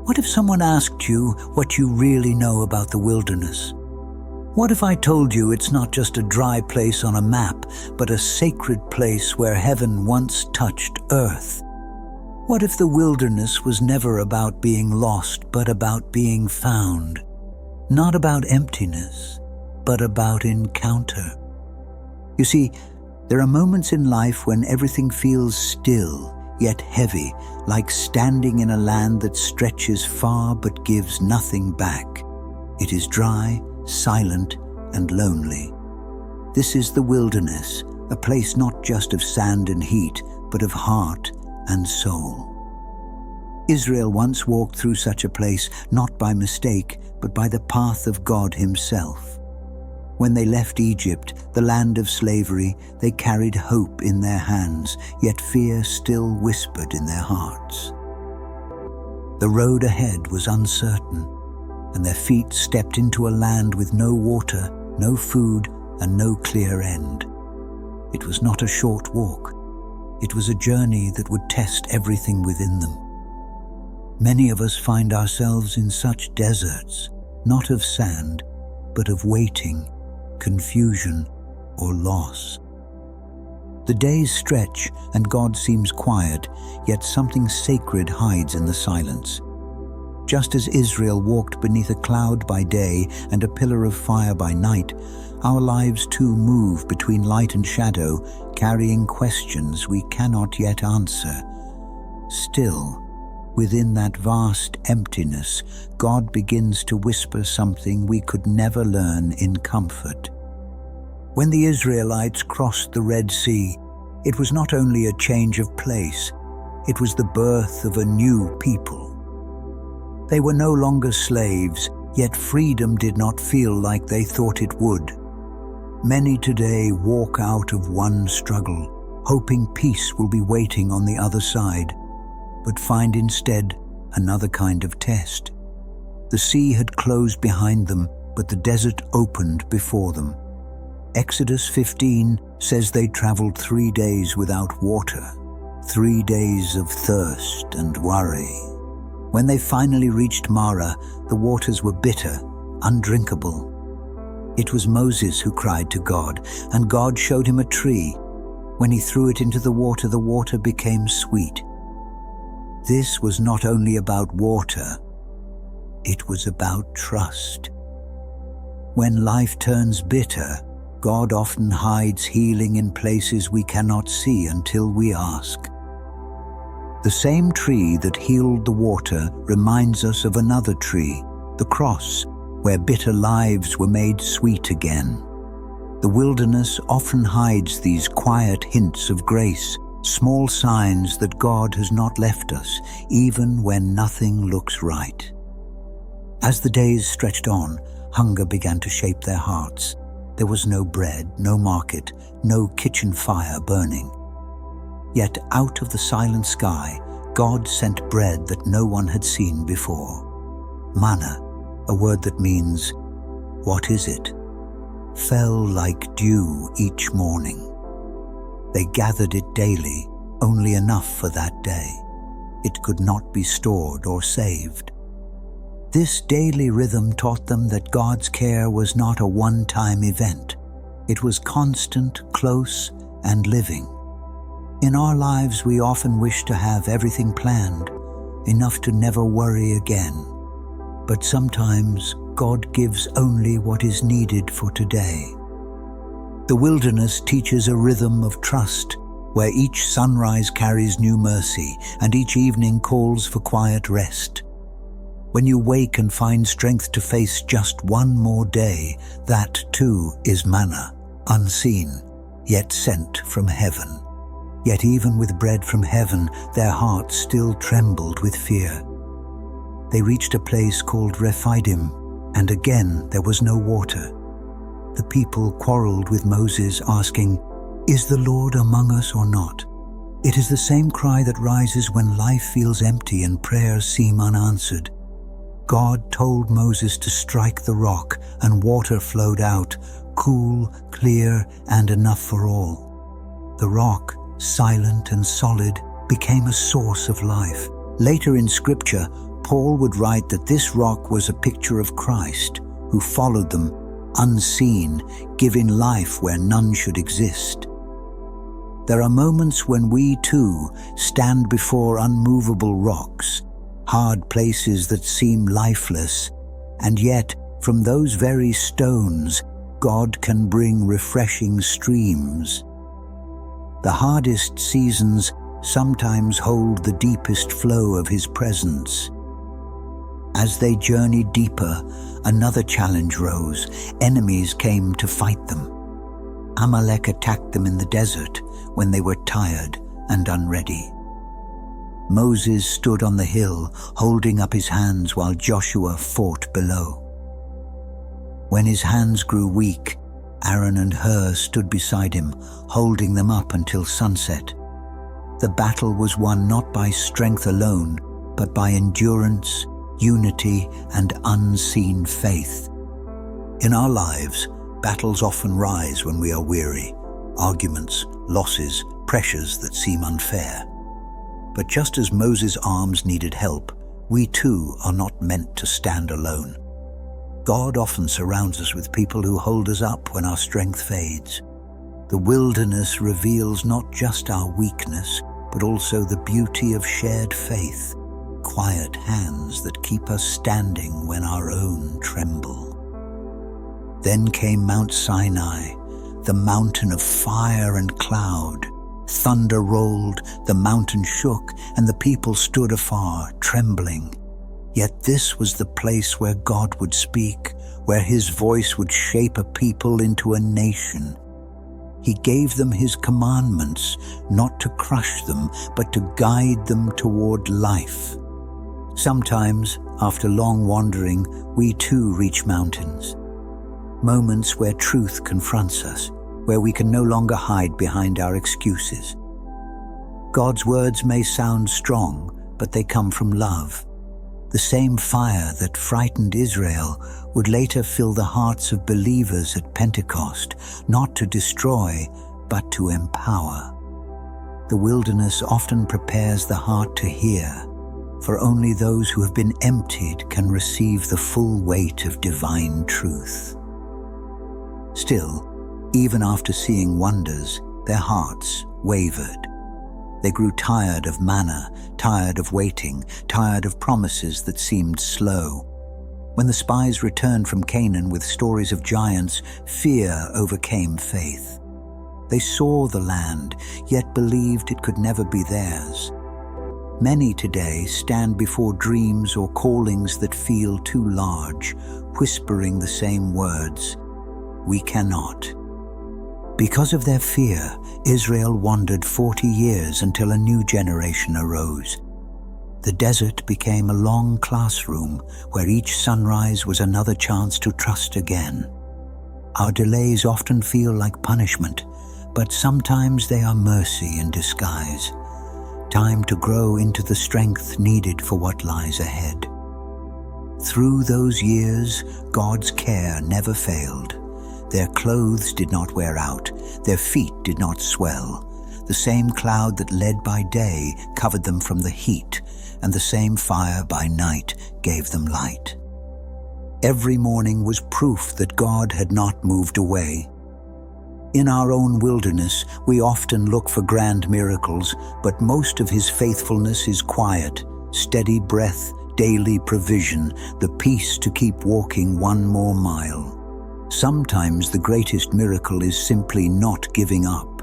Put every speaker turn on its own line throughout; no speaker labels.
What if someone asked you what you really know about the wilderness? What if I told you it's not just a dry place on a map, but a sacred place where heaven once touched earth? What if the wilderness was never about being lost, but about being found? Not about emptiness, but about encounter. You see, there are moments in life when everything feels still, yet heavy, like standing in a land that stretches far but gives nothing back. It is dry, silent, and lonely. This is the wilderness, a place not just of sand and heat, but of heart and soul. Israel once walked through such a place, not by mistake, but by the path of God Himself. When they left Egypt, the land of slavery, they carried hope in their hands, yet fear still whispered in their hearts. The road ahead was uncertain, and their feet stepped into a land with no water, no food, and no clear end. It was not a short walk. It was a journey that would test everything within them. Many of us find ourselves in such deserts, not of sand, but of waiting, confusion, or loss. The days stretch and God seems quiet, yet something sacred hides in the silence. Just as Israel walked beneath a cloud by day and a pillar of fire by night, our lives too move between light and shadow, carrying questions we cannot yet answer. Still, within that vast emptiness, God begins to whisper something we could never learn in comfort. When the Israelites crossed the Red Sea, it was not only a change of place, it was the birth of a new people. They were no longer slaves, yet freedom did not feel like they thought it would. Many today walk out of one struggle, hoping peace will be waiting on the other side, but find instead another kind of test. The sea had closed behind them, but the desert opened before them. Exodus 15 says they traveled 3 days without water, 3 days of thirst and worry. When they finally reached Marah, the waters were bitter, undrinkable. It was Moses who cried to God, and God showed him a tree. When he threw it into the water became sweet. This was not only about water, it was about trust. When life turns bitter, God often hides healing in places we cannot see until we ask. The same tree that healed the water reminds us of another tree, the cross, where bitter lives were made sweet again. The wilderness often hides these quiet hints of grace, small signs that God has not left us, even when nothing looks right. As the days stretched on, hunger began to shape their hearts. There was no bread, no market, no kitchen fire burning. Yet out of the silent sky, God sent bread that no one had seen before. Manna, a word that means, "What is it?" fell like dew each morning. They gathered it daily, only enough for that day. It could not be stored or saved. This daily rhythm taught them that God's care was not a one-time event. It was constant, close, and living. In our lives, we often wish to have everything planned, enough to never worry again. But sometimes God gives only what is needed for today. The wilderness teaches a rhythm of trust, where each sunrise carries new mercy and each evening calls for quiet rest. When you wake and find strength to face just one more day, that too is manna, unseen, yet sent from heaven. Yet even with bread from heaven, their hearts still trembled with fear. They reached a place called Rephidim, and again there was no water. The people quarreled with Moses, asking, "Is the Lord among us or not?" It is the same cry that rises when life feels empty and prayers seem unanswered. God told Moses to strike the rock, and water flowed out, cool, clear, and enough for all. The rock, silent and solid, became a source of life. Later in Scripture, Paul would write that this rock was a picture of Christ, who followed them, unseen, giving life where none should exist. There are moments when we too stand before unmovable rocks, hard places that seem lifeless, and yet from those very stones, God can bring refreshing streams. The hardest seasons sometimes hold the deepest flow of His presence. As they journeyed deeper, another challenge rose. Enemies came to fight them. Amalek attacked them in the desert when they were tired and unready. Moses stood on the hill, holding up his hands while Joshua fought below. When his hands grew weak, Aaron and Hur stood beside him, holding them up until sunset. The battle was won not by strength alone, but by endurance, unity, and unseen faith. In our lives, battles often rise when we are weary, arguments, losses, pressures that seem unfair. But just as Moses' arms needed help, we too are not meant to stand alone. God often surrounds us with people who hold us up when our strength fades. The wilderness reveals not just our weakness, but also the beauty of shared faith, quiet hands that keep us standing when our own tremble. Then came Mount Sinai, the mountain of fire and cloud. Thunder rolled, the mountain shook, and the people stood afar, trembling. Yet this was the place where God would speak, where His voice would shape a people into a nation. He gave them His commandments, not to crush them, but to guide them toward life. Sometimes, after long wandering, we too reach mountains. Moments where truth confronts us, where we can no longer hide behind our excuses. God's words may sound strong, but they come from love. The same fire that frightened Israel would later fill the hearts of believers at Pentecost, not to destroy, but to empower. The wilderness often prepares the heart to hear, for only those who have been emptied can receive the full weight of divine truth. Still, even after seeing wonders, their hearts wavered. They grew tired of manna, tired of waiting, tired of promises that seemed slow. When the spies returned from Canaan with stories of giants, fear overcame faith. They saw the land, yet believed it could never be theirs. Many today stand before dreams or callings that feel too large, whispering the same words, "We cannot." Because of their fear, Israel wandered 40 years until a new generation arose. The desert became a long classroom where each sunrise was another chance to trust again. Our delays often feel like punishment, but sometimes they are mercy in disguise. Time to grow into the strength needed for what lies ahead. Through those years, God's care never failed. Their clothes did not wear out, their feet did not swell. The same cloud that led by day covered them from the heat, and the same fire by night gave them light. Every morning was proof that God had not moved away. In our own wilderness, we often look for grand miracles, but most of His faithfulness is quiet, steady breath, daily provision, the peace to keep walking one more mile. Sometimes the greatest miracle is simply not giving up.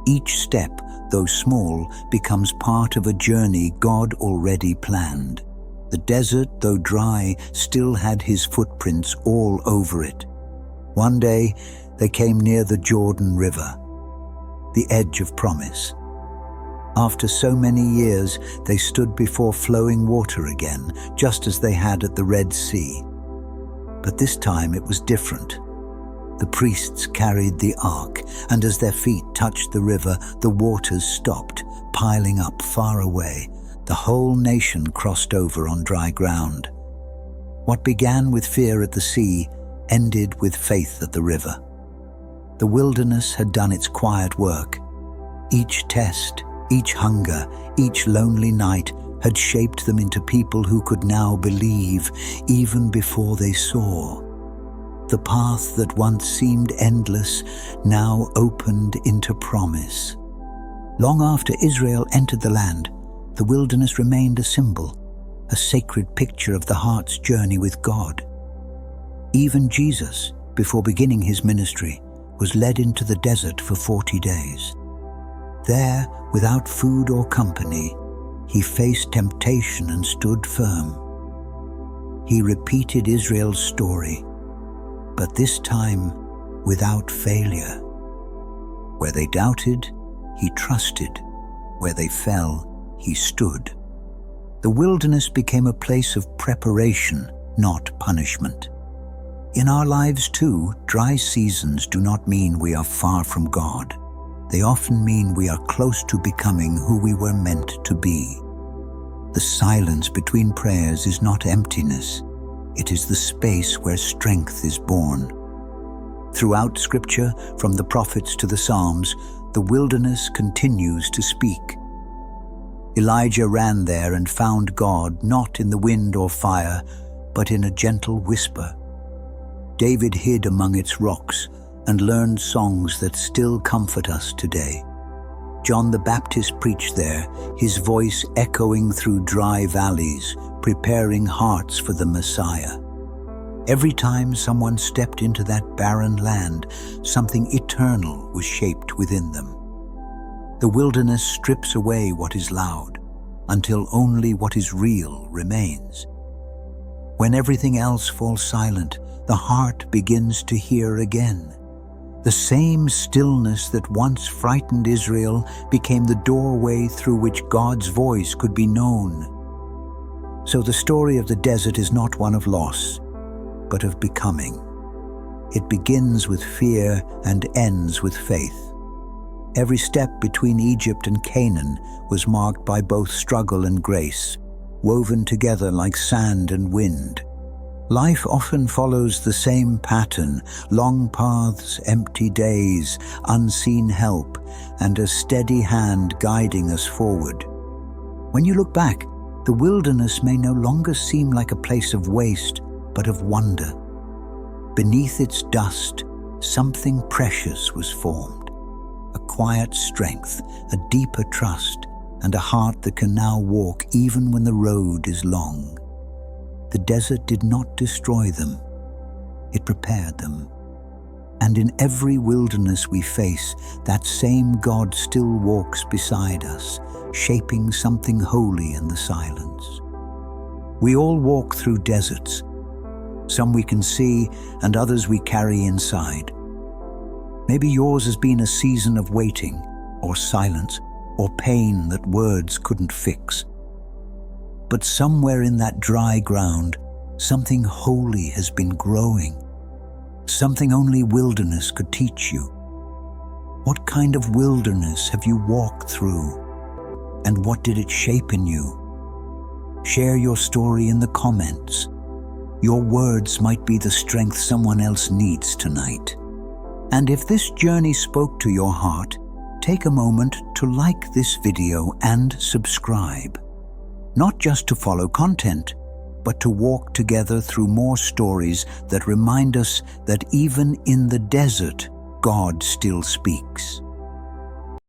Each step, though small, becomes part of a journey God already planned. The desert, though dry, still had His footprints all over it. One day, they came near the Jordan River, the edge of promise. After so many years, they stood before flowing water again, just as they had at the Red Sea. But this time it was different. The priests carried the ark, and as their feet touched the river, the waters stopped, piling up far away. The whole nation crossed over on dry ground. What began with fear at the sea ended with faith at the river. The wilderness had done its quiet work. Each test, each hunger, each lonely night had shaped them into people who could now believe even before they saw. The path that once seemed endless now opened into promise. Long after Israel entered the land, the wilderness remained a symbol, a sacred picture of the heart's journey with God. Even Jesus, before beginning his ministry, was led into the desert for 40 days. There, without food or company, he faced temptation and stood firm. He repeated Israel's story, but this time without failure. Where they doubted, he trusted. Where they fell, he stood. The wilderness became a place of preparation, not punishment. In our lives too, dry seasons do not mean we are far from God. They often mean we are close to becoming who we were meant to be. The silence between prayers is not emptiness. It is the space where strength is born. Throughout Scripture, from the prophets to the Psalms, the wilderness continues to speak. Elijah ran there and found God not in the wind or fire, but in a gentle whisper. David hid among its rocks and learned songs that still comfort us today. John the Baptist preached there, his voice echoing through dry valleys, preparing hearts for the Messiah. Every time someone stepped into that barren land, something eternal was shaped within them. The wilderness strips away what is loud, until only what is real remains. When everything else falls silent, the heart begins to hear again. The same stillness that once frightened Israel became the doorway through which God's voice could be known. So the story of the desert is not one of loss, but of becoming. It begins with fear and ends with faith. Every step between Egypt and Canaan was marked by both struggle and grace, woven together like sand and wind. Life often follows the same pattern: long paths, empty days, unseen help, and a steady hand guiding us forward. When you look back, the wilderness may no longer seem like a place of waste, but of wonder. Beneath its dust, something precious was formed. A quiet strength, a deeper trust, and a heart that can now walk even when the road is long. The desert did not destroy them, it prepared them. And in every wilderness we face, that same God still walks beside us, shaping something holy in the silence. We all walk through deserts. Some we can see, and others we carry inside. Maybe yours has been a season of waiting, or silence, or pain that words couldn't fix. But somewhere in that dry ground, something holy has been growing. Something only wilderness could teach you. What kind of wilderness have you walked through? And what did it shape in you? Share your story in the comments. Your words might be the strength someone else needs tonight. And if this journey spoke to your heart, take a moment to like this video and subscribe. Not just to follow content, but to walk together through more stories that remind us that even in the desert, God still speaks.